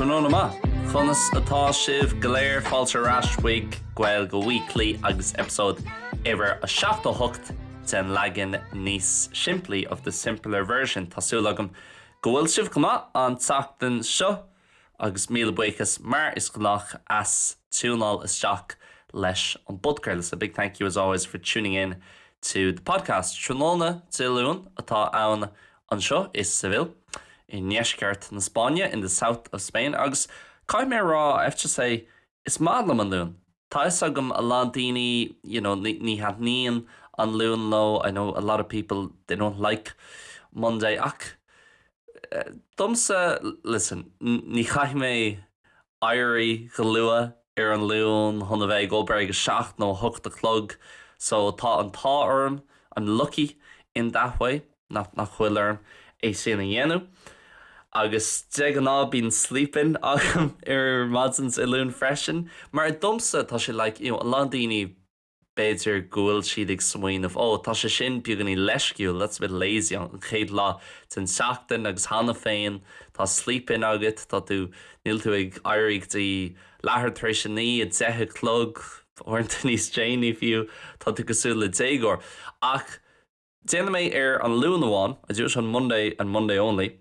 Tróna má, chunas atá sibh go léir fáilte rashuig ghail go weekly agus episode ever a 7 den legan níos simply of the simpler version Tásúlagam go bhfuil sibh chumá an teachtain seo agus míle buchas mar is gnách as túnál isteach leis an podcast. So a big thank you as always for tuning in to the podcast. Tróna Tilún atá ann an seo is Seville in Niescart in Spáine in the south of Spain agus cai mé rá I have to say it's madlam an lún. Tá agam a landini, you know, ní had níon an lún lo. I know a lot of people they don't like Monday ach dumsa listen ní chai mé airí go lua an lún honna bheith gobar go 7 nó 8 clog so tá an tá orm. I'm lucky in that way nach chuil orm é sin a dhéanú agus de an ná bín sleeping agam madsans I lún freshen mar dumsa tá sé like, you know, a landini beidir gúil siad ag smuoin of tá sé sin beaganí leisciúil, that's a bit lazy an chéad lá tin seachtain agus hána féin tá sleeping agat tá tú níl tú ag airíg tí láthair tar éis ní a 10 clog orintanta níos Janie fiú tá tú cosú le dégor ach déana mé an lún amháin a dúis an Monday and Monday only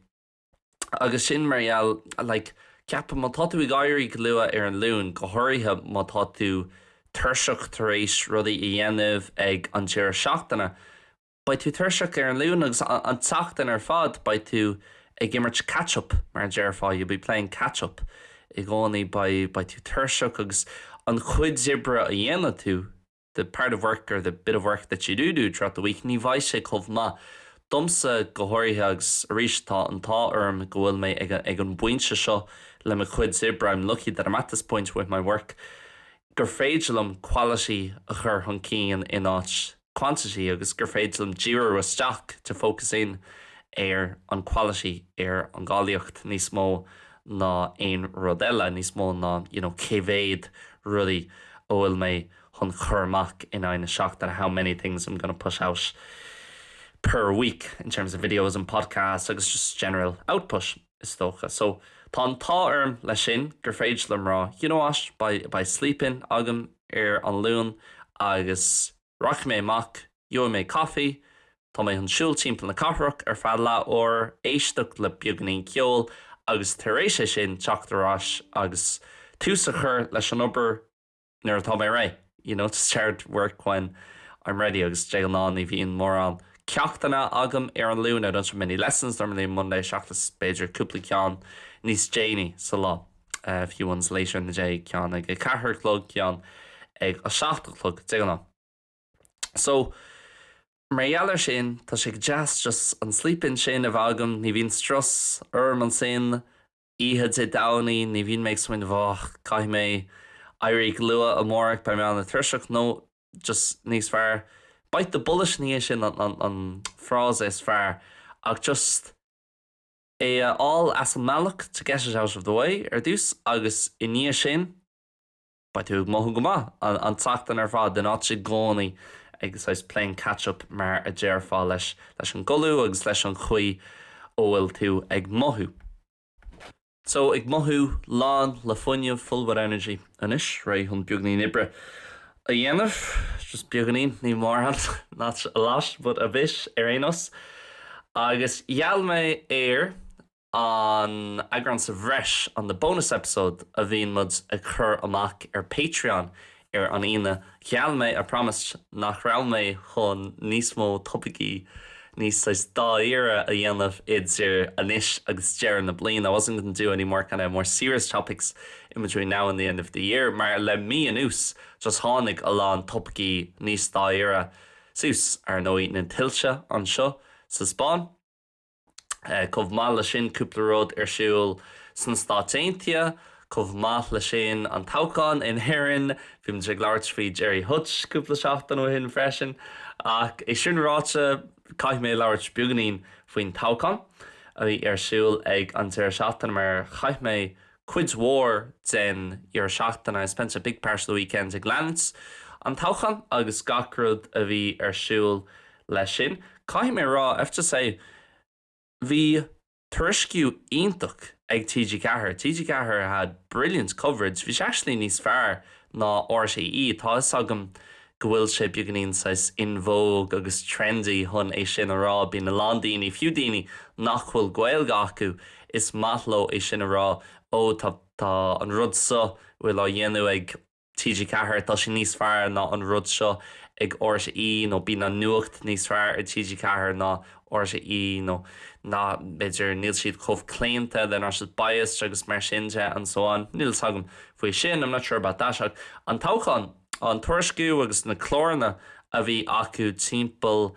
agus sin marall like ceapa má tá tú ag airíg lua an lún go háirithe má tá tú thuirseach tar éis rudaí I dhéanamh ag an tíir seachtainna. Ba tú thuirseach an lún agus an teachtain fad ba tú ag gimmert catch-up mar an deir fád, you'll be playing catch-up I gcónaí ba tú thuirseach agus an chuid zibra a dhéana tú the part of work or the bit of work that you do throughout the week ní bhaid sé chomh má. Dumsa go háirithe agus arís tá an tá orm go bhfuil mé ag an buinte seo le me chuid zibra. I'm lucky that I'm at this point with my work. Gur féidirlam quality a chur chun cían in áit quantity agus gur féidirlam díreú isteach to focus in an quality an gáilíocht níos mó ná ein rodella níos mó ná, you know, cévéad rudí óil mé chun churmach in aine seachtain how many things I'm going to push out per week in terms of videos and podcasts agus just general output is tócha. So tá an tá orm le sin gur féidirlam rá, you know what, by sleeping agam an lún agus rach mé amach, jo mé coffee, tá mé an siúl timp na carthraach fad lá ó éisteach le beaganí ceol agus tar éis sin teachtarrás agus túsa chur leis an obair nuair atá mé ré. You know, to start work when I'm ready agus dé ná ní bhíon mór an ceachtainna agam an lún. I don't have many lessons normally Monday seachtas beidir cúpla ceann níos Janie sa lá a few ones later in the day ceann ag 4 clog ceann ag a 7 clog dé ná. So marall sin tá sé just an sleeping sin a bhagam ní bhíon stress an sin iad é daní ní bhíon méid smuoin bhách cai mé airíg lua a mórach ba me an thuirseach nó just níos fearr bite the bullish níos sin an frás is fearr ach just all as an malach to get it out of the way dús agus I níos sin ba tú mothú go má an teachtain fad den áit si gcónaí agus playing catch-up mar a déir fá leis an golú agus leis an chuí óhfuil tú ag mothú. So ag mothú lán le fuinneamh full with energy anis ré chun beagnaí nibre a dhéanamh just beagnaí ní mórhan not a lot but a bit éanos agus gheall mé an agran sa bhreis an the bonus episode a bhíon mud a chur amach Patreon an ine gheall mé a promise nach raibh mé chun níos mó topicí níos dá éire a dhéanamh idir anis agus dear na blian. I wasn't going to do any more kind of more serious topics in between now and the end of the year mar le mí anús just tháinig a lá an topicí níos dá éire sús ar nó íon an tilse an seo sa Spáin. Chomh maith le sin cúpla ród siúil san stáitíntia, chomh maith le sin an Táchán in Héireann, bhím de ghláirt faoi Jerry Hutch cúpla seachtain ó hin freisin ach é sin ráte caiith mé labhairt beaganín faoin Táchán a bhí siúil ag an tíir seachtain mar chaith mé cuid mhór den ar seachtain. I spent a big part of the weekend ag Lance an Táchán agus gacrúd a bhí siúil le sin. Caiith mé rá, I have to say, bhí tuairisciú iontach ag TG Cahir. TG Cahir had brilliant coverage, which actually níos fearr ná RTE. Tá agam go bhfuil sé beagnaíonn sais in vogue agus trendy chun é sin ará bí na landíní fiú daoine nach bhfuil gaeilge acu is mathló é sin ará ó tá an rud sa bhfuil á dhéanú ag TG Cahir tá sin níos fearr ná an rud seo ag RTE nó bí na nuacht níos fearr ar TG Cahir ná RTE nó ná beidir níl siad chomh cléanta den ar siad bias agus mar sinse an so an. Níl sagam faoi sin, I'm not sure about that. An táchan an tuairisciú agus na chlóranna a bhí acu timppel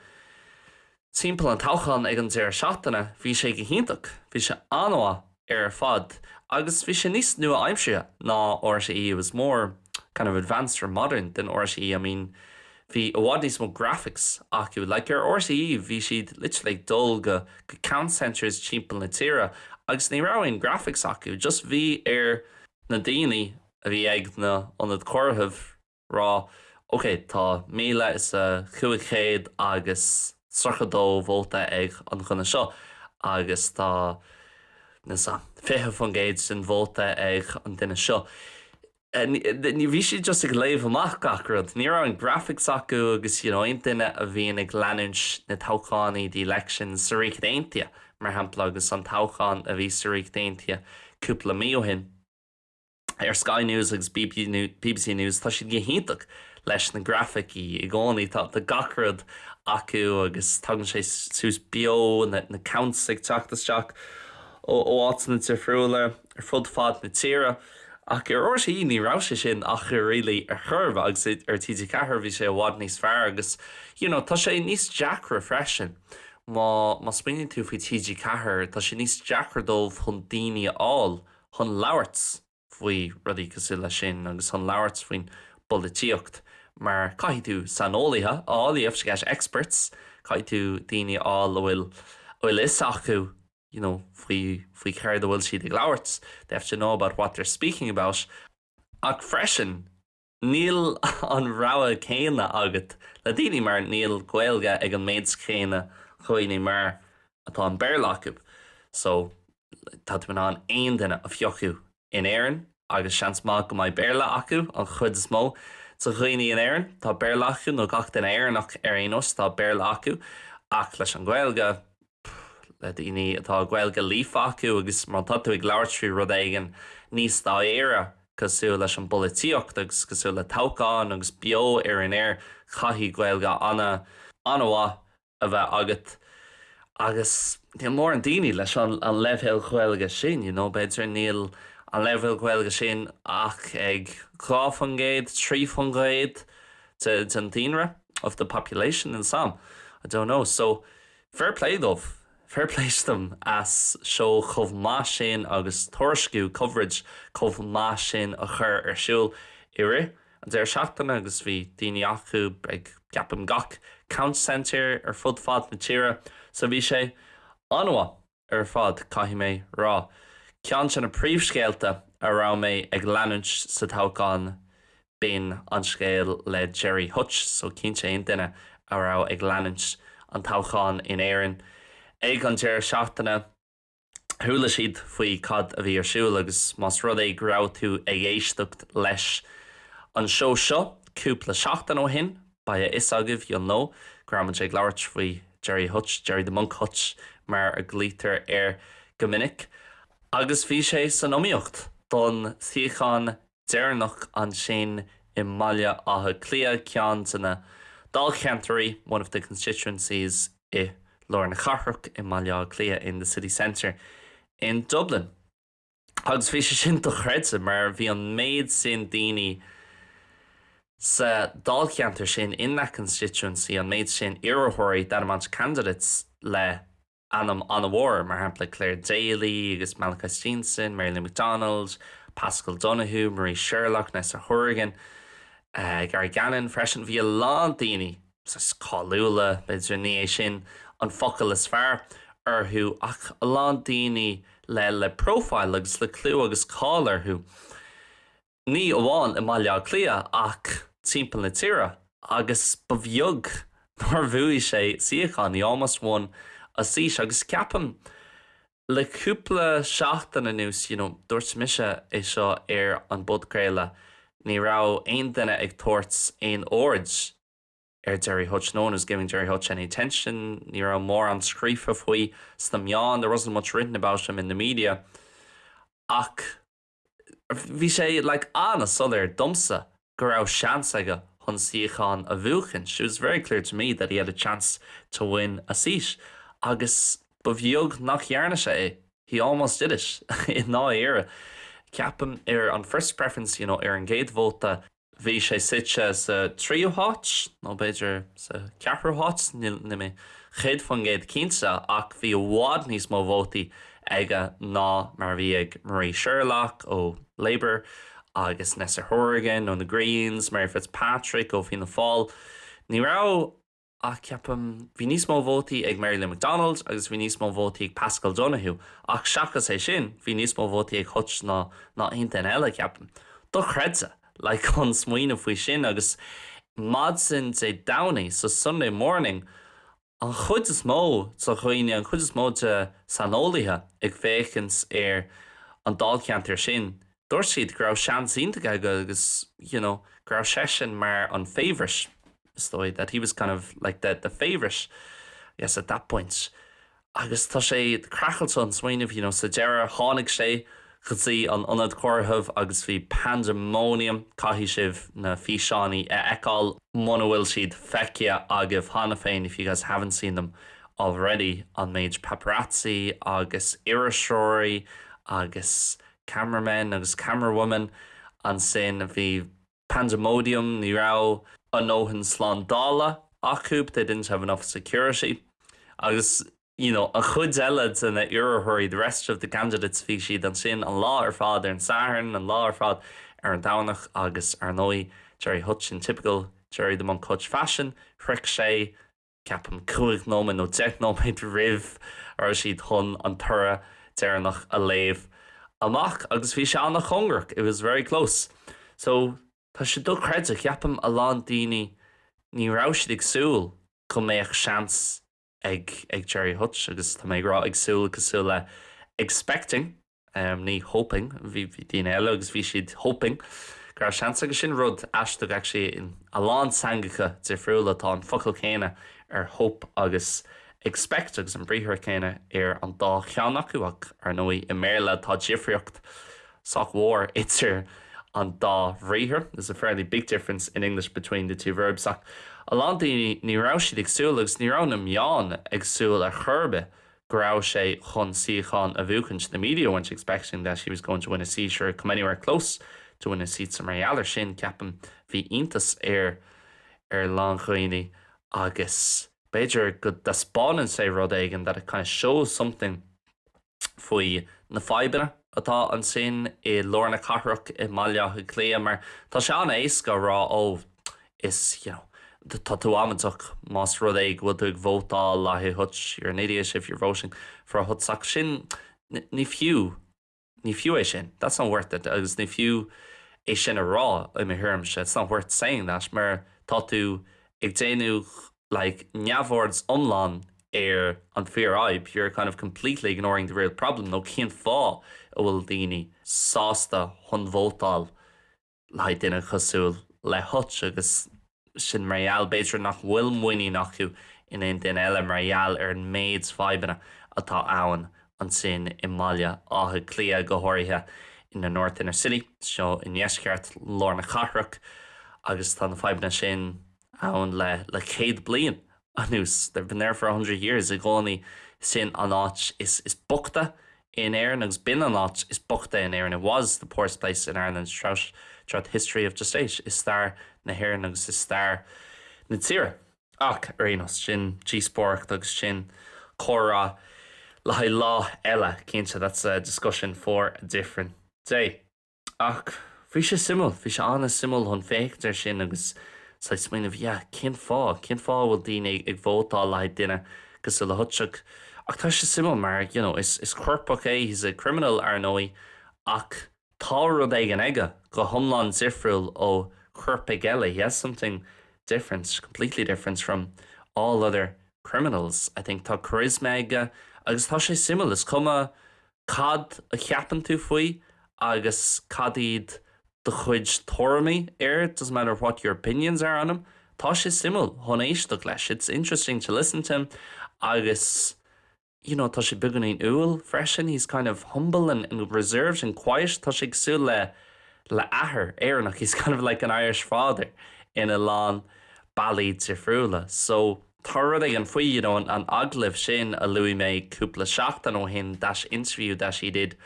an táchan ag an déir seachtainna bhí sé go hintach, bhí sé anha ar fad agus bhí sé níos nua aimsire ná RTE. It was more kind of advanced or modern than RTE. I mean, bhí bhád níos mó graphics acu, like ar RTE bhí siad literally dul go count centres timppel na tíre agus ní raibh graphics acu, just bhí ar na daoine a bhí ag na anad chorthamh rá, ok, tá 1500 agus 32 volta ag an chuna seo agus tá na 50 sin volta ag an duine seo. Ní bhí si just ag léamh amach gacrad. Ní raibh an graphics acu agus ein duine a bhíon ag leanúint na táchaánaí the elections sa ríocht Aontaithe, mar shampla agus an táchaán a bhí sa ríocht Aontaithe cúpla mío hin. Ar Sky News agus BBC News tá siad go hintach leis na graficí I gcónaí tá de gacrad acu agus tugann sé sús bio na counts ag teachtasteach ó átain na tifriúla ar fud fad na tíre. Ach ar RTE ní rá sé sin ach rilí ar churb agus ar TG Cahir bhí sé bhád níos fearr agus tá sé níos Jackra freisin. Má spinning tú faoi TG Cahir tá sé níos Jackra dómh chun daoine áil chun labhairt faoi rudí cosú lei sin agus chun labhairt faoin bolíocht. Mar caithfidh tú sanolaithe álaíomh sé gais experts, caithfidh tú daoine áil bhfuil is acu faoi ceir do bhfuil siad ag labhairt. They have to know about what they're speaking about. Ach freisin, níl an rogha céine agat le daoine mar níl gaeilge ag an méid chéine chuoine mar atá an béarla acu. So tá tú an aon duine a fiochu in éireann agus seans má go mbeidh béarla acu an chud is mó sa chuoine in éireann, tá béarla acu nó gach den éireannach ar aonos tá béarla acu ach leis an gaeilge le daoine atá gaeilge líofa acu agus mar tá tú ag labhairt faoi rud éigean níos dá éire cosú leis an bolíocht agus cosú le táchaán agus bio ar an air chaithfí gaeilge anmha a bheith agat agus níl mór an daoine leis an leibhéal gaeilge sin, beidir níl an leibhéal gaeilge sin ach ag 200, 300 to an tíre of the population in Sam. I don't know. So fair play though. Fair play to them as show chomh maith sin agus tuairisciú coverage chomh maith sin a chur ar siúl ire. An déir seachtainna agus bhí daoine acu ag ceapam gach count centre ar fud fad na tíre, so bhí sé anmha ar fad caithfidh mé rá. Ceann sin na príomhscéalta a rá mé ag leanúint sa táchaán bin an scéal le Gerry Hutch, so cinn sé aon duine a rá ag leanúint an táchaán in éireann. Ag an déir seachtainna thula siad faoi cad a bhí ar siúil agus más rud ag rá tú ag éisteacht leis an show seo cúpla seachtain ó hin ba is agah graman sé labhairt faoi Gerry Hutch, Gerry the Monk Hutch mar a glítar ar go minic. Agus bhí sé san omíocht don tíocháin déarnach an sin I Mbaile Átha Cliath ceann sanna Dalchantery, one of the constituencies I Lorna Charrock in Mbaile Átha Cliath in the city centre in Dublin. Agus bhí sé sin do chreidsa mar bhí an méid sin daoine sa Dalchanter sin in that constituency an méid sin iarrthóirí d'adamant candidates le anam an bhór, mar shampla Claire Daly agus Malachi Steenson, Marilyn McDonald, Pascal Donahue, Marie Sherlock, Nessa Horrigan, Gary Gannon, freisin bhí a lá daoine sa cáiliúla beidir ní é sin an focail is fearr arthú ach a lá daoine le profile agus le clú agus cáil arthú. Ní amháin I Mbaile Átha Cliath ach timpeall na tíre agus ba bheag nár bhuaigh sé síocháin, he almost won a sís agus ceapam Le cúpla seachtain na nús, dúirt mise é seo an budcréile ní rá aon duine ag tuairt aon ord Jerry Hutch known as giving Jerry Hutch any attention. You're more on screef of we stamyan. There wasn't much written about him in the media. Ach, vi sé like Anna Suller dumsa go raibh seans aige chun siocháin a bhuachan. She was very clear to me that he had a chance to win a seat. Agus ba bheag nach dhearna sé é. He almost did it in ná éire. Ceapan an first preference, an géad vóta bhí sé site sa tríú háit nó beidir sa ceathrar háit ní mé chéad fan géad cínsa ach bhí bhád níos mó vótaí aige ná mar bhí ag Marie Sherlock ó Labour agus Nessa Horrigan ó na Greens, Mary Fitzpatrick ó Fianna Fáil. Ní rá ach ceapam bhí níos mó vótaí ag Mary Lou McDonald agus bhí níos mó vótaí ag Pascal Donoghue ach seachas é sin bhí níos mó vótaí ag Hutch ná aontain eile ceapam. Do chreidsa chun smaoine faoi sin agus mad sin sé Downey so Sunday morning an chud is mó sa chuoine an chud is mó de sanolaithe ag féchans an dálceantar sin. Dúir siad go raibh seans iontaige agus, go raibh sé sin mar an favourite story that he was kind of like the favourite, yes, at that point. Agus tá sé crachalta an smaoineh, sa deire tháinig sé chutí an ionad chorthmh agus bhí pandemonium caithfí sibh na físeánaí eáil muna bhfuil siad feice agah hána féin if you guys haven't seen them already on Mage Paparazzi agus Irishori agus cameramen agus camerawoman an sin bhí pandemonium ní rá an óhan slán dála acu, they didn't have enough security agus a chud eile in the Urahuri, the rest of the candidates fi siad an sin an lá ar fád an Saharn an lá ar fád an Downach agus ar nói Jerry Hutch in typical Jerry the Monk Hutch fashion, chric sé ceapam cuaig nóman nó 10 nóid rih ar siad chun an tura déarnach a léamh amach agus bhí se annach chungrach. It was very close. So tá sé do creide ceapam a lán daoine ní rá siad ag súil go méoch seans ag Jerry Hutch agus tá méid rá ag súil cosúla expecting ní hoping bhí daoine eile agus bhí siad hoping gur seans agus sin rud aisteach actually in a lán sangacha de friúla tá an focail chéine ar hope agus expect agus an bríthir chéine ar an dá cheannach acuach ar nóí I méile tá difriocht soch war itir an dá bhríthir. There's a fairly big difference in English between the two verbs. A lá daoine ní rá siad ag súil agus ní rá na meán ag súil a churbe go rá sé chun siocháin a bhuachan. The media weren't expecting that she was going to win a seat, sure come anywhere close to win a seat sa marir sin ceapan bhí iontas ar lán chuoine agus beidir go daspáin sé rud éigen that it kind of shows something faoi na fibra atá an sin I Lorna Carrock I Malia chu clia mar tá se an éasca rá ó is tá tú amach más rud éig bhfuil tú ag vótáil le Hutch you're an idiot if you're voting for a Hutch sin ní fiú é sin. That's not worth it agus ní fiú é sin a rá I mi hirm se. It's not worth saying that mar tá tú ag déanú like neamhords omlán an fear aib, you're kind of completely ignoring the real problem. No cén fá a bhfuil daoine sásta chun vótáil le duine cosúil le Hutch agus sin marall beidir nach bhfuil muoine nachú in éon duine eile marall ar an méid fibana atá ann an sin I Malia átha clia go háirithe in the North Inner City seo in Yeasceart Lorna Carrock agus tá na fibana sin ann le céad bliain anús. They've been there for 100 years. I gcónaí sin an áit is buchta in Éireann agus bin an áit is buchta in Éireann. It was the poorest place in Ireland throughout the history of just age. Is star na hÉireann agus is star na tíre. Ach arénos sin G-sport agus sin chora le lá eile cínte. That's a discussion for a different day. Ach bhí sé simul, bhí sé anna simul chun féachtar sin agus sa smaoineh cén fá bhfuil daoine ag vótáil le duine gus le Hutch ach tá sé simul mar is cuerpach é he's a criminal ar nói ach tá rud ag an aige go thomláin zifriúil ó cuerpa eile. He has something different, completely different from all other criminals. I think tá charisma aige agus tá sé simil is cuma cad a cheapan tú faoi agus cad iad de chuid tormaí doesn't matter what your opinions are on him. Tá sé simil honéisteach leis. It's interesting to listen to him agus tá sé bugan in úil freisin. He's kind of humble and reserved and quiet. Tá sé agsú le ahar éireannach. He's kind of like an Irish father in a lán bailí tifriúla. So tá rud ag an faoi an aglah sin a luí mé cúpla seachtain ó hin dash interview that he did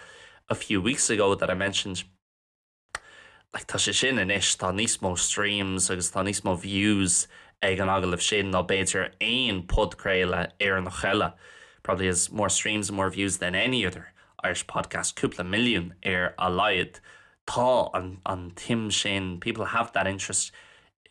a few weeks ago that I mentioned. Like tá sé sin inis tá níos mó streams agus tá níos mó views ag an aglah sin ná beidir aon podcréile ar an cheile. Probably has more streams and more views than any other Irish podcast. Cúpla milliún ar a laiad. Tá an Tim sin, people have that interest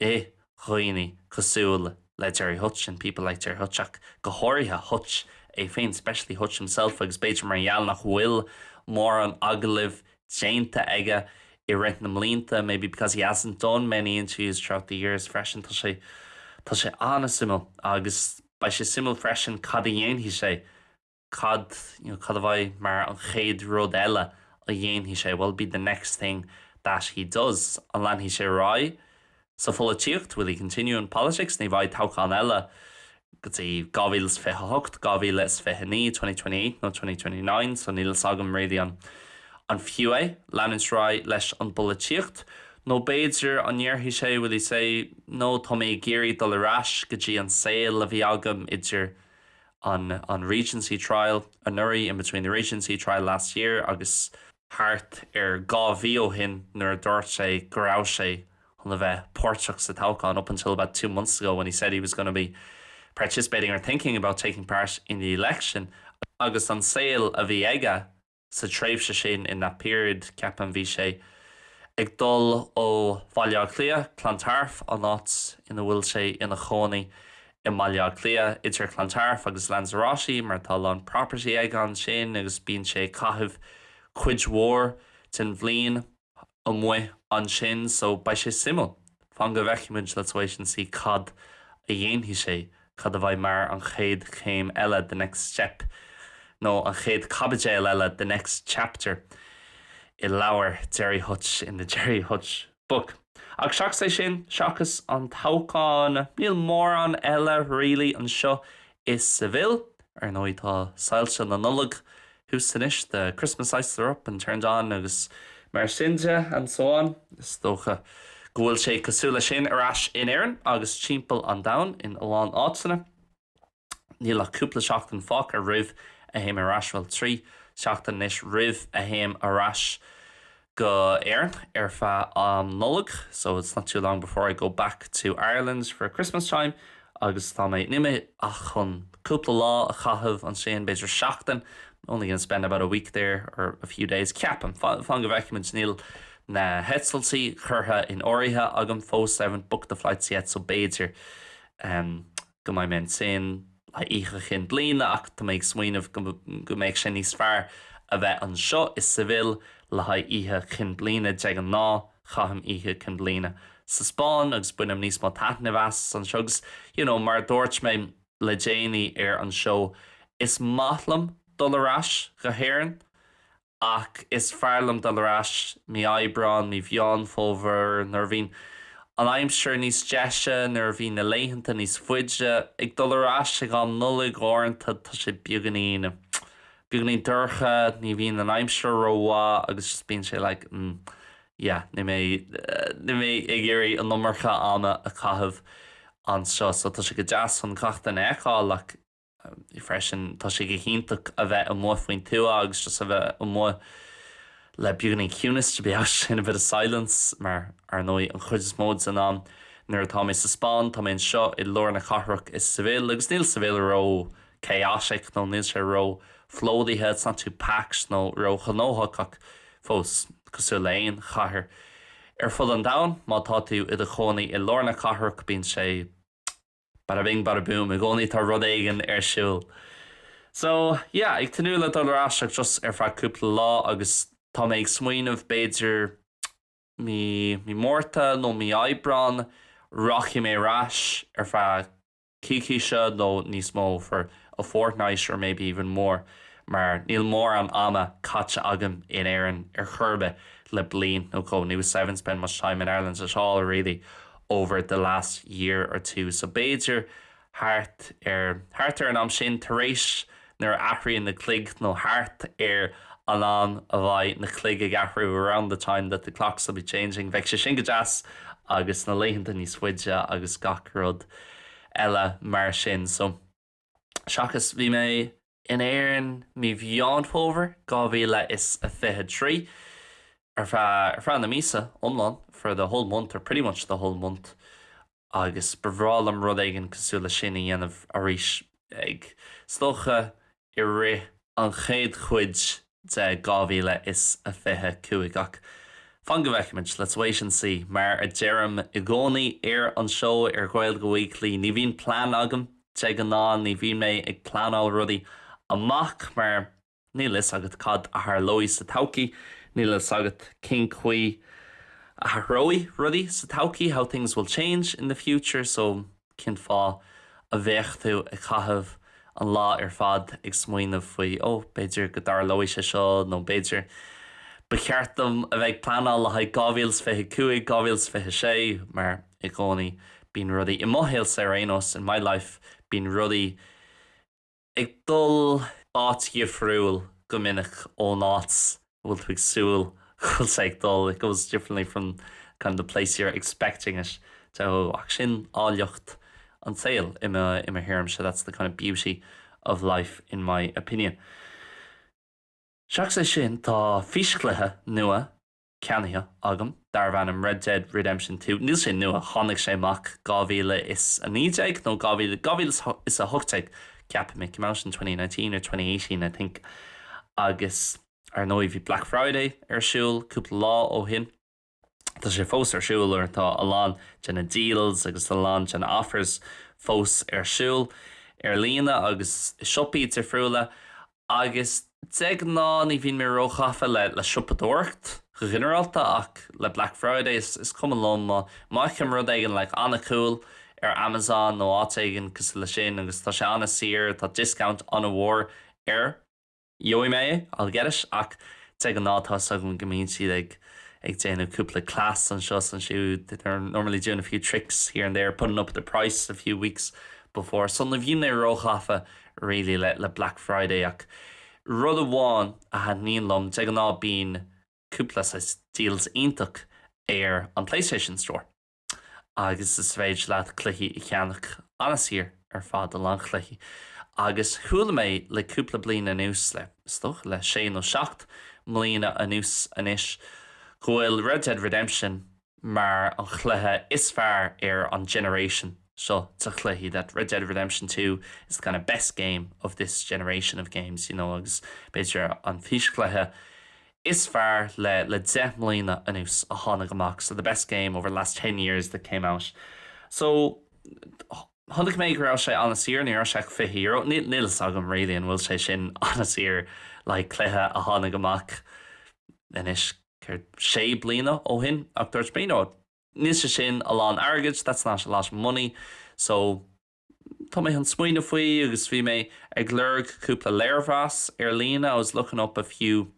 chuoine cosúil le Jerry Hutch and people like Jerry Hutchach go háirithe Hutch féin, especially Hutch himself agus beidir mar gheall nach bhfuil mór an aglah déanta aige I rint na mlínta, maybe because he hasn't done many interviews throughout the years freisin tá sé anna simil agus ba sé simil freisin cad a dhéanhí sé cad a bhaid mar an chéad rud eile a dhéanhí sé will be the next thing that he does an leanhí sé rá sa fulla tíocht will he continue in politics ní bhaid táchan eile go dtí 2028 2029 2028 nó 2029 so níl sagam réí an fiú leanús rá leis an bula tíocht. No beidir an dhearhí sé will he say no tá mé géirí dul arás go dtí an saoil a bhí agam idir an Regency trial an nuirí in between the Regency trial last year agus hart gá bhío hin nuair dúirt sé go raibh sé chun bheith páirteach sa táchan up until about 2 months ago when he said he was going to be participating or thinking about taking part in the election agus an saoil a bhí aige sa tréimhse sin in that period ceapan bhí sé ag dul ó Bhaile Clia Clontarf an nát ina bhfuil sé ina chónaí I Bhaile Clia idir Clontarf agus Lanzarote mar tá an property ag an sin agus bíonn sé caitheamh cuid mhór den bhliain mu an sin so ba sé simil fan go bheiciimiid le tuéis si cad a dhéanhí sé cad a bhaid mar an chéad chéim eile the next step nó an chéad cabbaidéil eile the next chapter I leabhar Jerry Hutch in the Jerry Hutch book. Ag seach sé sin seachas an táchan níl mór an eile really an seo is sa bhil ar nó tá saoilte na nullag húsanis the Christmas lights are up and turned on agus mar sinte and so on. Is dócha gohfuil sé cosúla sin arás in éireann agus timpeall an domhan in Oláin áiteanna. Níl le cúpla seachtain fach a rih a héim arásfuil trí seachtain is rih a héim arás go éireann ar feadh an nullag, so it's not too long before I go back to Ireland for Christmas time agus tá mé nimime a chun cúpla lá a chathamh an sin beidir seachtain. Only going to spend about a week there or a few days. Ceapan fan go bheiciimiid níl na hetsaltaí churtha in áirithe agam fós I haven't booked the flights yet so beidir go mbeidh mé sin le oíche chin bliana ach tá méid smaoinemh go méid sin níos fearr a bheith an seo is sa bhil le oíche chin bliana de an ná chaham oíche chin bliana sa Spáin agus buinem níos má taithne bheas an seogus mar dúirt mé le déanaí ar an seo is maithlam dul arás go héireann ach is fearlam dul arás mí aibreán mí bheán fómhar nar bhín an aimsir níos deise nar bhí na léitheanta níos fuide ag dul arás ag an nullag áireanta tá sé beaganí dúrcha ní bhíon an aimsir róá agus bíonn sé ní mé ag géirí an nómarcha anna a chathamh an seo so tá sé go deas an cachtain eáil I freisin tá sé go hinntaach a bheith an mór faoin tú agus just a bheith an mór le buganí cúnas to be sin a bit of silence mar ar nó an chuid is mód san an nuair tá mé sa Spáin tá mén seo I lór na cathrach is sa bhil agus níl sa bhil ró céáiseach nó níl sé ró flódaithe it's not too packed nó ró chanóthach fós cosú léon chathair ar fud an domhan má tá tú I do chonaí I lór na cathrach bíonn sé bada bing bada boom I gcónaí tá rud éigean ar siúil. So yeah, ag tanú le dul arásach just ar feadh cúpla lá agus tá mé ag smaoinemh beidir mí mórta nó mí aibreán rachi mé rás ar feadh Kiki seo nó níos mó for a fortnight or maybe even more. Mar níl mór an ama caite agam in éireann churbe le blian nó có ní seven spend much time in Ireland at all really over the last year or two. So béidir hart an am sin taréis nar ahraíonn na clig nó hart an a bhaid na clig a gahrú around the time that the clocks will be changing. Bheidh sé sin go deas agus na léhananta níos fuide agus gacrod eile mar sin. So seachas bhí mé in éireann mí bheantóver 2023 ar fra na mísa omlan for the whole month or pretty much the whole month. Agus bevráil am rud éigen cosúla sin i dhéanamh arís ag stocha I ré an chéad chuid de 2025 ach fan go bhheicimiid let's wait and see mar a dearm I gcónaí an seo Gaeilge Weekly ní bhíon plán agam te an ná ní bhí mé ag plánál rudaí amach mar níl is agat cad a th lóí sa tauci níl is agat cin chuí a th róí rudaí sa tauci how things will change in the future so cin fá a bheith tú a chahabh an lá fad ag smaoinmh faoi beidir go dar lóí sé seo nó beidir becheartm a bheith planál le haid 2025 2026 mar I gcónaí bín rudaí I mothéil Serenos in my life bín rudaí ag dul áit gifriúil go minic ó náts bhfuil tú ag súil chun ag dul it goes differently from kind of the place you're expecting it so ach sin áiliocht an saoil I hearm so that's the kind of beauty of life in my opinion. Seach sé sin tá físclathe nua ceannaithe agam dar bhanam Red Dead Redemption 2 níl sé nua tháinig sé amach 2019 nó 2000 is a thugtaigh ceap mé came out in 2019 or 2018 I think agus ar nó bhí Black Friday siúil cúpla lá ó hin. Tá sé fós siúil ar tá alán gena deals agus alán gena offers fós siúil líana agus siopí friúla agus te ná ní bhín mé róchafa le sioppadúirt go generalta ach le Black Friday is cum lom má chum rud éigen le anna cool Amazon nó áigen cos le sin agus tá sé anna sir tá discount anna bhór Joey mé I'll get it ach te nátá sagún gomín siad ag déanamh cúpla class an seo an siú they're normally doing a few tricks here and there putting up the price a few weeks before so na bhíon róchafa really le Black Friday ach rud amháin a had níon lom te ná bín cúpla sa deals ionach an PlayStation Store agus is féid leat cluichí I cheannach anasír fad a lang chluichí agus thuúla mé le cúpla bliana anuas le stoch le 7 mlíana anuas anis gohfuil Red Dead Redemption mar an chluithe is fearr an generation so tá chluichí that Red Dead Redemption 2 is the kind of best game of this generation of games you know agus beidir an físclathe is fearr le 10 mlíana anuas a tháinig amach so the best game over the last 10 years that came out so Honnig mé gur sé anasír ní ar seach fihír níl agam réí an bhfuil sé sin anasír le cléthe a tháinig amach inis chuir sé bliana ó hin ach dúirt mé nó níos sé sin a lán airgid that's not a lot of money so tá mé an smuoine faoi agus bhí mé ag lurg cúpla léirhras lína I was looking up a few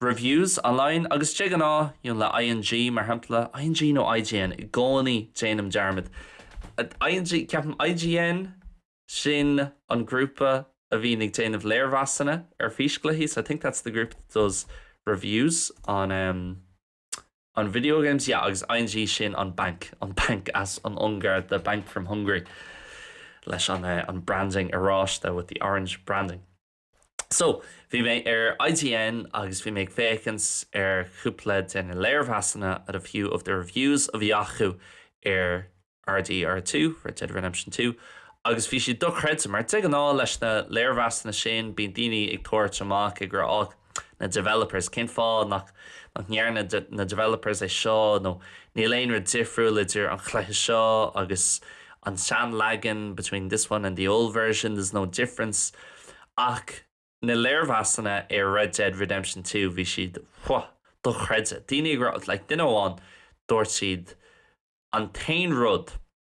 reviews online agus te ná le ING mar hapla ING nó IGN I gcónaí déanam dearmid ING ceapan IGN sin an grúpa a bhí ag déanamh léirhhasanna físclaí so I think that's the group that does reviews on video games yeah agus ING sin an bank as an Ungar the bank from Hungary leis an branding arráiste with the orange branding so bhí mé IGN agus bhí mé féchans cúpla den léirhhasanna at a few of the reviews of Yahoo RDR2 Red Dead Redemption 2 agus bhí si dochreid mar te ná leis na léirhhasanna sin bíon daoine ag tuairt amach ag gur na developers cin fá nach nearna na developers é seo nó ní léonra difriúil idir an chluiche seo agus an sean lagging between this one and the old version there's no difference ach na léirhhasanna Red Dead Redemption 2 bhí siad dochreide daoine gur like duine amháin dúirt siad an tain rud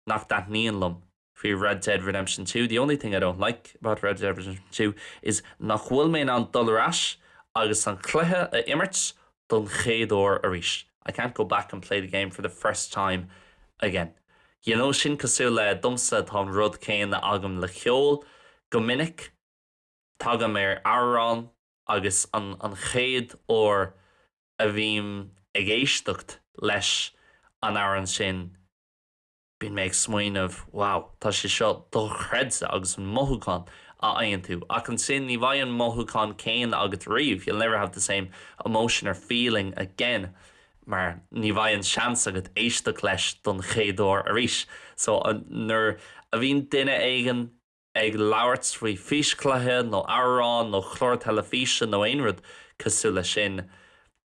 nach dat níon lom for Red Dead Redemption 2. The only thing I don't like about Red Dead Redemption 2 is nach bhfuil mé an dulras agus an cluthe a immert don chéador a ríis. I can't go back and play the game for the first time again. You know sin cosú le dumsa tá rud céin agam le cheol go minic tagam Arán agus an chéad ó a bhím ag éisteacht leis an Aran sin bín méid smaoin of wow, tá sé seo do chredsa agus an mothúcán a aon tú. Ach an sin ní bhaid an mothúcán céin agat riomh. You'll never have the same emotion or feeling again. Mar ní bhaid an seans agat éisteach leis don chéador a ríis. So nuair a bhín duine éigen ag labhairt faoi físclathe nó Arán nó chlór telefíse nó aon rud cosú le sin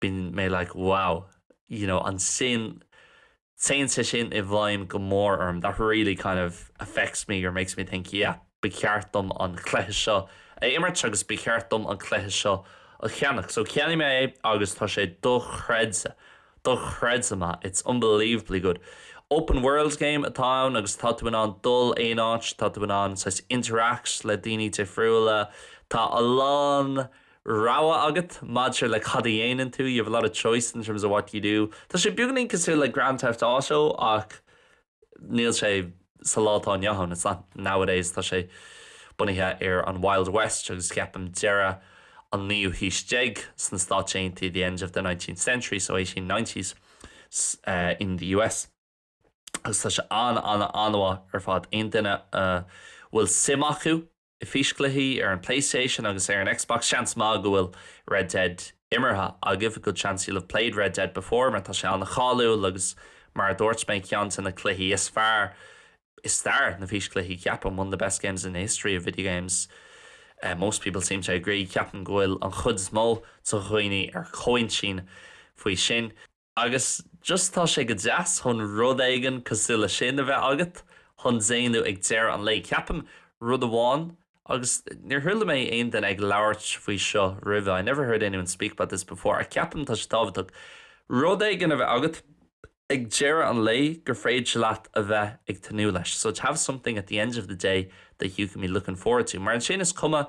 bín mé like wow, you know, an sin saying sin I bhaim go mór that really kind of affects me or makes me think, yeah, be ceartdom an cléithe seo. Immert agus be ceartdom an cléithe seo a cheannach. So ceannaí mé agus tá sé do chredsa ma. It's unbelievably good. Open world game atá agus tá tú an dul éáit, tá tú an says interacts le daoine tifriúla, tá a lán rawa agat, madre like cadéanaan tú, you have a lot of choice in terms of what you do. Tá sé beagnaí cosú like Grand Theft Auto ach níl sé sa látá nehan. It's not nowadays tá sé bunithe an Wild West agus ceapam deire an níú hís deig san stáit to the end of the 19th century, so 1890s in the US. Agus tá sé anha fad aon duine bhfuil sim acu I físclaí an PlayStation agus an Xbox chance má go bhfuil Red Dead immertha. I'll give a good chance you'll have played Red Dead before, mar tá sé an chaú agus mar dúirt mé ceant na cluichí is fearr is star na físclaí ceapam, one of the best games in the history of video games. Most people seem to agree ceapan go bhfuil an chud smó sa chuoine choin sin faoi sin. Agus just tá sé go deas chun rud éigen cosú le sin a bheith agat chun déanú ag deir an lé ceapam rud amháin. Agus níor thuúla mé aon den ag labhairt faoi seo roimhe. I never heard anyone speak about this before. A ceapam tá sé tábhachtach rud éigen a bheith agat ag deir an lé gur fréid se leat a bheith ag tanú leis. So to have something at the end of the day that you can be looking forward to. Mar an sin is cuma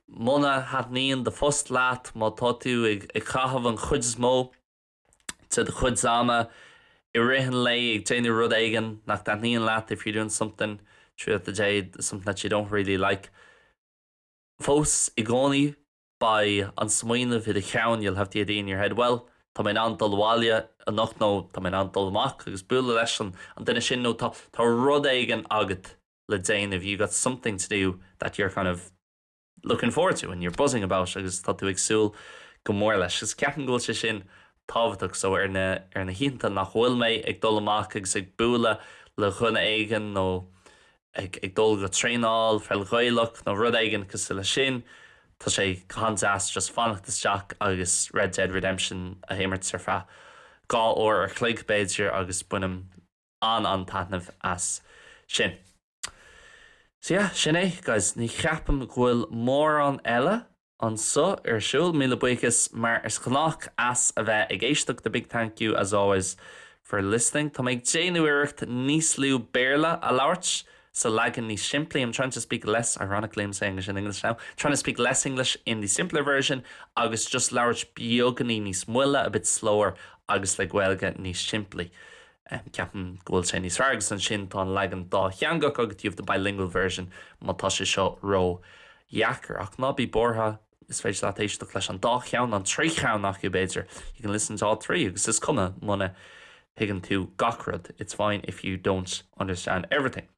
muna hat níon de fust leat má tá tú ag chahabh an chud smó to the chud zama I rihan lé ag déanú rud éigen nach that níon leat if you're doing something throughout the day, something that you don't really like. Fós I gcónaí by an smaoinmh vid a cheann, you'll have the idea in your head, well, tá mé an dulháile a nach nó tá mé an dulmach agus bualadh leis an duine sin nó tá rud éigen agat le déanamh. You got something to do that you're kind of looking forward to and you're buzzing about agus tá tú ag súil go mór leis. Is ceapan gúil sé sin tábhachtach, so ar na hínta nach bhfuil mé ag dul amach agus ag bualadh le chuna éigen nó ag dul go tréáil fel ghaoilech nó rud éigen cosú le sin. Tá sé chunas just fannachtasteach agus Red Dead Redemption a héimirt ar feadh gá óir ar chloig beidir agus bunim an taitneamh as sin. So yeah, sin é, guys, ní cheapam ghfuil mór an eile an so ar siúl míle buchas mar is chlách as a bheith ag éisteach. The big thank you as always for listening. Tá méid déanú iirecht níos lú béarla a labhairt. So lagging these simply, I'm trying to speak less, ironically I'm saying English in English now, trying to speak less English in the simpler version, agus just large bioganí níos muile, a bit slower, agus like welga níos simply. Ceapan gohfuil sé níos feargus an sin tá lagan dá cheangach agus you have the bilingual version, má tá sé seo ró Yacker. Ach ná bí bortha is féidir leat éisteach leis an dá cheann an trí cheann nach you beidir. You can listen to all three, agus is cuma muna higann tú gachrad. It's fine if you don't understand everything.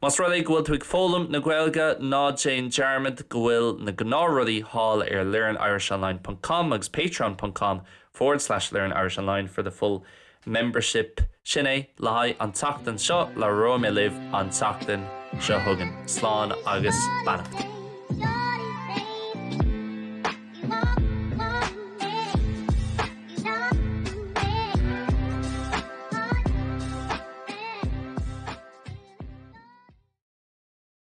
Mas ruí gohfuil tú ag fólam na Gaeilge ná Jane Jarmid gohfuil na gnárudaí hall ar learnirishonline.com agus patreon.com/learnirishonline for the full membership. Sin é le haigh an tachtain seo le raibh mé libh an tachtain seo thugan. Slán agus bannacht.